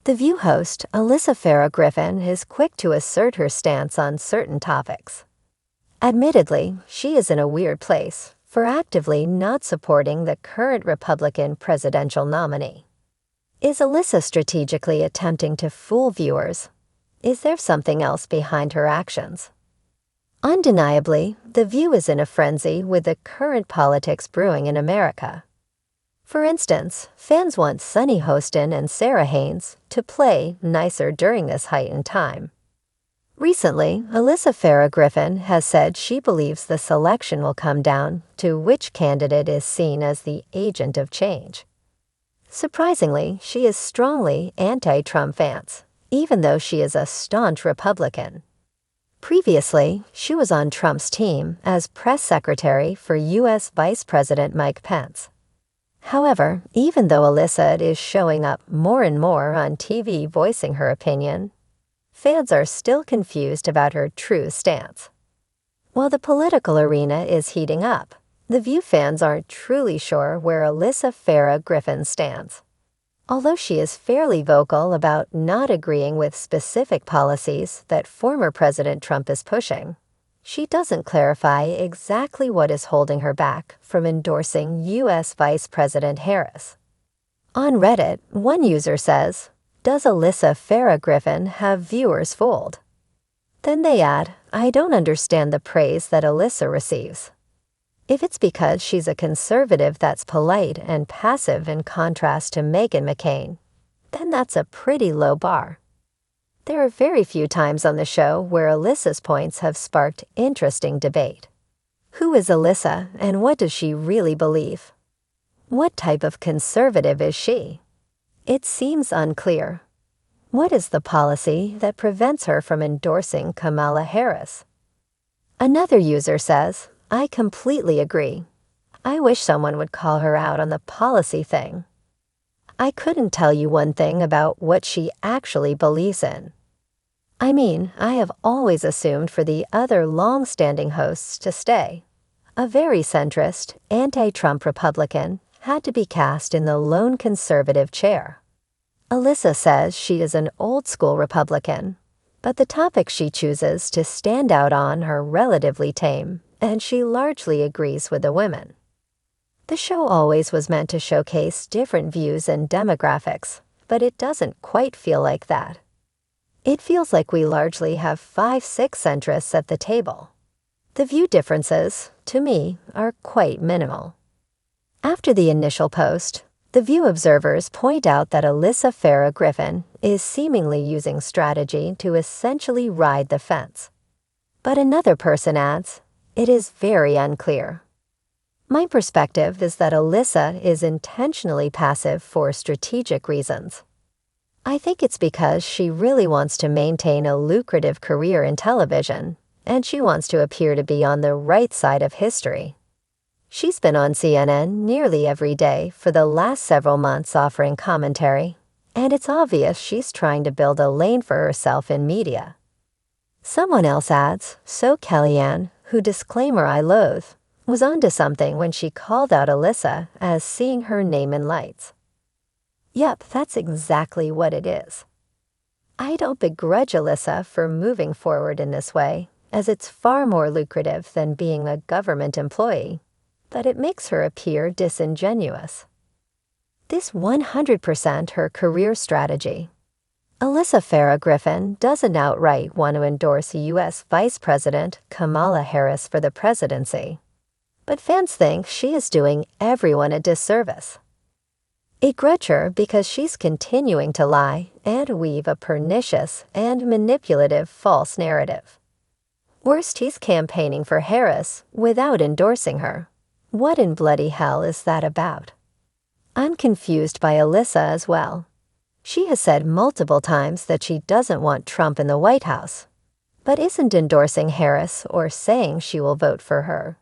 The View host, Alyssa Farah Griffin, is quick to assert her stance on certain topics. Admittedly, she is in a weird place for actively not supporting the current Republican presidential nominee. Is Alyssa strategically attempting to fool viewers? Is there something else behind her actions? Undeniably, The View is in a frenzy with the current politics brewing in America. For instance, fans want Sunny Hostin and Sara Haines to play nicer during this heightened time. Recently, Alyssa Farah Griffin has said she believes the selection will come down to which candidate is seen as the agent of change. Surprisingly, she is strongly anti-Trump stance, even though she is a staunch Republican. Previously, she was on Trump's team as press secretary for U.S. Vice President Mike Pence. However, even though Alyssa is showing up more and more on TV voicing her opinion, fans are still confused about her true stance. While the political arena is heating up, The View fans aren't truly sure where Alyssa Farah Griffin stands. Although she is fairly vocal about not agreeing with specific policies that former President Trump is pushing, she doesn't clarify exactly what is holding her back from endorsing U.S. Vice President Harris. On Reddit, one user says, "Does Alyssa Farah Griffin have viewers fooled?" Then they add, "I don't understand the praise that Alyssa receives. If it's because she's a conservative that's polite and passive in contrast to Meghan McCain, then that's a pretty low bar." There are very few times on the show where Alyssa's points have sparked interesting debate. Who is Alyssa and what does she really believe? What type of conservative is she? It seems unclear. What is the policy that prevents her from endorsing Kamala Harris? Another user says, "I completely agree. I wish someone would call her out on the policy thing. I couldn't tell you one thing about what she actually believes in. I mean, I have always assumed for the other long-standing hosts to stay. A very centrist, anti-Trump Republican had to be cast in the lone conservative chair." Alyssa says she is an old-school Republican, but the topics she chooses to stand out on are relatively tame, and she largely agrees with the women. The show always was meant to showcase different views and demographics, but it doesn't quite feel like that. It feels like we largely have 5-6 centrists at the table. The view differences, to me, are quite minimal. After the initial post, The View observers point out that Alyssa Farah Griffin is seemingly using strategy to essentially ride the fence. But another person adds, "It is very unclear." My perspective is that Alyssa is intentionally passive for strategic reasons. I think it's because she really wants to maintain a lucrative career in television, and she wants to appear to be on the right side of history. She's been on CNN nearly every day for the last several months offering commentary, and it's obvious she's trying to build a lane for herself in media. Someone else adds, "So Kellyanne, who disclaimer I loathe, was onto something when she called out Alyssa as seeing her name in lights." Yep, that's exactly what it is. I don't begrudge Alyssa for moving forward in this way, as it's far more lucrative than being a government employee, but it makes her appear disingenuous. This 100% her career strategy. Alyssa Farah Griffin doesn't outright want to endorse U.S. Vice President Kamala Harris for the presidency, but fans think she is doing everyone a disservice. It grudge her because she's continuing to lie and weave a pernicious and manipulative false narrative. Worst, he's campaigning for Harris without endorsing her. What in bloody hell is that about? I'm confused by Alyssa as well. She has said multiple times that she doesn't want Trump in the White House, but isn't endorsing Harris or saying she will vote for her.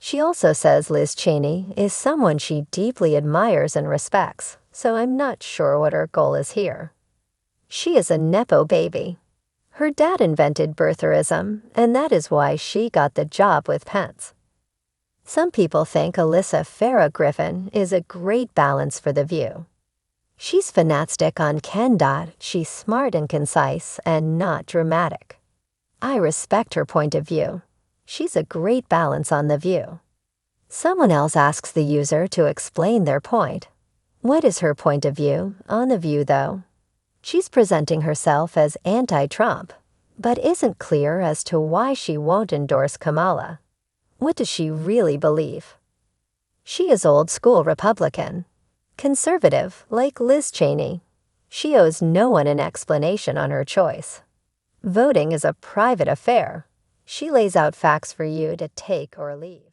She also says Liz Cheney is someone she deeply admires and respects, so I'm not sure what her goal is here. She is a Nepo baby. Her dad invented birtherism, and that is why she got the job with Pence. Some people think Alyssa Farah Griffin is a great balance for The View. She's fantastic on Ken. She's smart and concise and not dramatic. I respect her point of view. She's a great balance on The View. Someone else asks the user to explain their point. What is her point of view on The View, though? She's presenting herself as anti-Trump, but isn't clear as to why she won't endorse Kamala. What does she really believe? She is old-school Republican. Conservative, like Liz Cheney. She owes no one an explanation on her choice. Voting is a private affair. She lays out facts for you to take or leave.